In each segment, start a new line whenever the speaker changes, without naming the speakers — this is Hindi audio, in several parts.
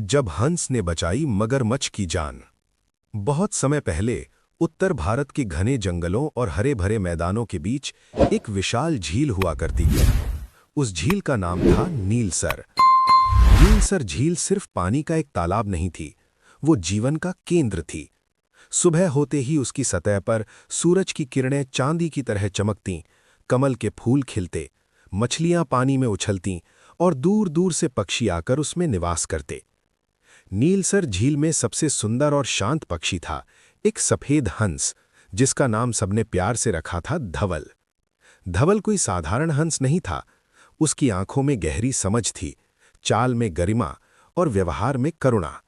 जब हंस ने बचाई मगरमच्छ की जान। बहुत समय पहले उत्तर भारत के घने जंगलों और हरे भरे मैदानों के बीच एक विशाल झील हुआ करती थी। उस झील का नाम था नीलसर। नीलसर झील सिर्फ पानी का एक तालाब नहीं थी, वो जीवन का केंद्र थी। सुबह होते ही उसकी सतह पर सूरज की किरणें चांदी की तरह चमकतीं, कमल के फूल खिलते, मछलियां पानी में उछलतीं और दूर दूर से पक्षी आकर उसमें निवास करते। नीलसर झील में सबसे सुंदर और शांत पक्षी था एक सफेद हंस, जिसका नाम सबने प्यार से रखा था धवल। धवल कोई साधारण हंस नहीं था। उसकी आंखों में गहरी समझ थी, चाल में गरिमा और व्यवहार में करुणा।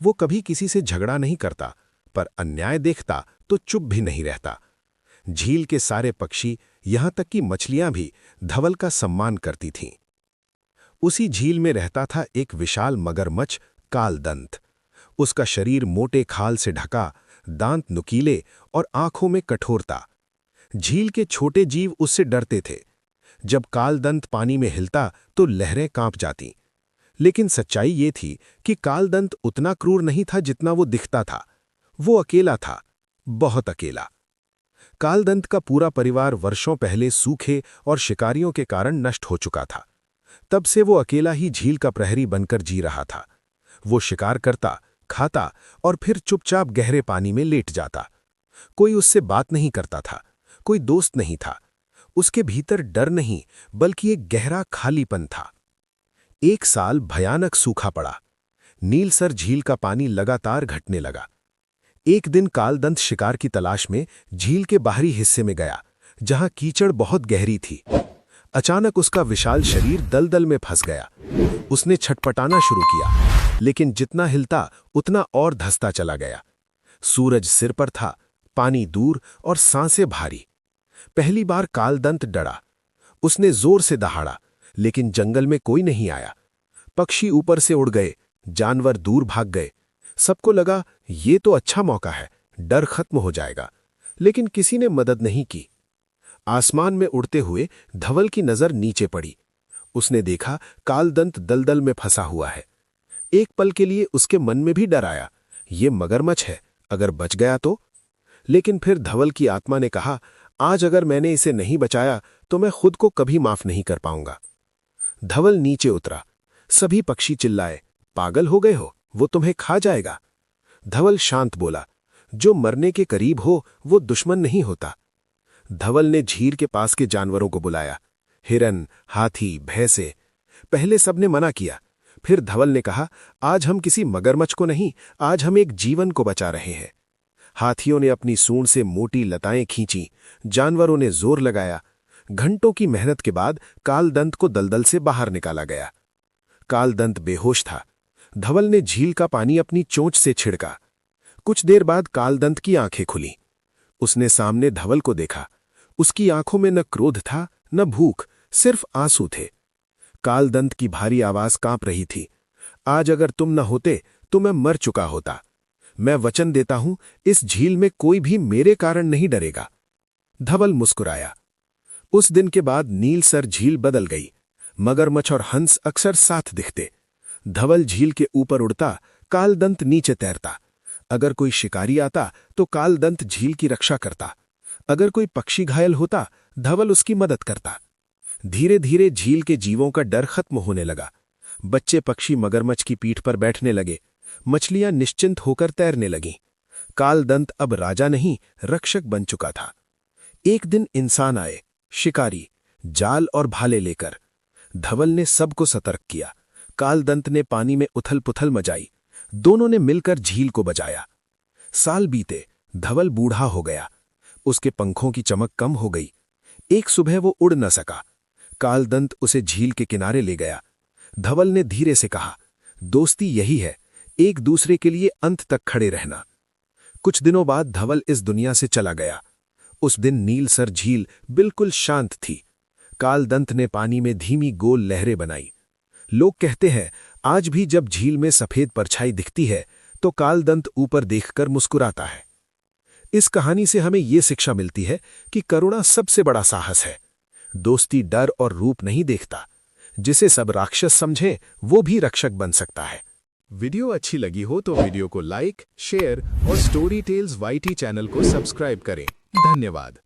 वो कभी किसी से झगड़ा नहीं करता, पर अन्याय देखता तो चुप भी नहीं रहता। झील के सारे पक्षी, यहां तक कि मछलियां भी धवल का सम्मान करती थीं। उसी झील में रहता था एक विशाल मगरमच्छ, कालदंत। उसका शरीर मोटे खाल से ढका, दांत नुकीले और आंखों में कठोरता। झील के छोटे जीव उससे डरते थे। जब कालदंत पानी में हिलता तो लहरें कांप जाती। लेकिन सच्चाई ये थी कि कालदंत उतना क्रूर नहीं था जितना वो दिखता था। वो अकेला था, बहुत अकेला। कालदंत का पूरा परिवार वर्षों पहले सूखे और शिकारियों के कारण नष्ट हो चुका था। तब से वो अकेला ही झील का प्रहरी बनकर जी रहा था। वो शिकार करता, खाता और फिर चुपचाप गहरे पानी में लेट जाता। कोई उससे बात नहीं करता था, कोई दोस्त नहीं था। उसके भीतर डर नहीं, बल्कि एक गहरा खालीपन था। एक साल भयानक सूखा पड़ा। नीलसर झील का पानी लगातार घटने लगा। एक दिन कालदंत शिकार की तलाश में झील के बाहरी हिस्से में गया, जहां कीचड़ बहुत गहरी थी। अचानक उसका विशाल शरीर दलदल में फंस गया। उसने छटपटाना शुरू किया, लेकिन जितना हिलता उतना और धंसता चला गया। सूरज सिर पर था, पानी दूर और सांसें भारी। पहली बार कालदंत डरा। उसने जोर से दहाड़ा, लेकिन जंगल में कोई नहीं आया। पक्षी ऊपर से उड़ गए, जानवर दूर भाग गए। सबको लगा ये तो अच्छा मौका है, डर खत्म हो जाएगा। लेकिन किसी ने मदद नहीं की। आसमान में उड़ते हुए धवल की नजर नीचे पड़ी। उसने देखा कालदंत दलदल में फंसा हुआ है। एक पल के लिए उसके मन में भी डर आया, ये मगरमच्छ है, अगर बच गया तो। लेकिन फिर धवल की आत्मा ने कहा, आज अगर मैंने इसे नहीं बचाया तो मैं खुद को कभी माफ नहीं कर पाऊंगा। धवल नीचे उतरा। सभी पक्षी चिल्लाए, पागल हो गए हो, वो तुम्हें खा जाएगा। धवल शांत बोला, जो मरने के करीब हो वो दुश्मन नहीं होता। धवल ने झील के पास के जानवरों को बुलाया, हिरन, हाथी, भैंसे। पहले सबने मना किया। फिर धवल ने कहा, आज हम किसी मगरमच्छ को नहीं, आज हम एक जीवन को बचा रहे हैं। हाथियों ने अपनी सूंड से मोटी लताएं खींची, जानवरों ने जोर लगाया। घंटों की मेहनत के बाद कालदंत को दलदल से बाहर निकाला गया। कालदंत बेहोश था। धवल ने झील का पानी अपनी चोंच से छिड़का। कुछ देर बाद कालदंत की आंखें खुली। उसने सामने धवल को देखा। उसकी आंखों में न क्रोध था, न भूख, सिर्फ आंसू थे। कालदंत की भारी आवाज कांप रही थी, आज अगर तुम न होते तो मैं मर चुका होता। मैं वचन देता हूं, इस झील में कोई भी मेरे कारण नहीं डरेगा। धवल मुस्कुराया। उस दिन के बाद नीलसर झील बदल गई। मगरमच्छ और हंस अक्सर साथ दिखते। धवल झील के ऊपर उड़ता, कालदंत नीचे तैरता। अगर कोई शिकारी आता तो कालदंत झील की रक्षा करता। अगर कोई पक्षी घायल होता, धवल उसकी मदद करता। धीरे धीरे झील के जीवों का डर खत्म होने लगा। बच्चे पक्षी मगरमच्छ की पीठ पर बैठने लगे। मछलियां निश्चिंत होकर तैरने लगीं। कालदंत अब राजा नहीं, रक्षक बन चुका था। एक दिन इंसान आए, शिकारी, जाल और भाले लेकर। धवल ने सबको सतर्क किया। कालदंत ने पानी में उथल पुथल मचाई। दोनों ने मिलकर झील को बचाया। साल बीते, धवल बूढ़ा हो गया। उसके पंखों की चमक कम हो गई। एक सुबह वो उड़ न सका। कालदंत उसे झील के किनारे ले गया। धवल ने धीरे से कहा, दोस्ती यही है, एक दूसरे के लिए अंत तक खड़े रहना। कुछ दिनों बाद धवल इस दुनिया से चला गया। उस दिन नीलसर झील बिल्कुल शांत थी। कालदंत ने पानी में धीमी गोल लहरें बनाई। लोग कहते हैं, आज भी जब झील में सफेद परछाई दिखती है तो कालदंत ऊपर देखकर मुस्कुराता है। इस कहानी से हमें यह शिक्षा मिलती है कि करुणा सबसे बड़ा साहस है। दोस्ती डर और रूप नहीं देखता। जिसे सब राक्षस समझें, वो भी रक्षक बन सकता है। वीडियो अच्छी लगी हो तो वीडियो को लाइक, शेयर और स्टोरी टेल्स वाईटी चैनल को सब्सक्राइब करें। धन्यवाद।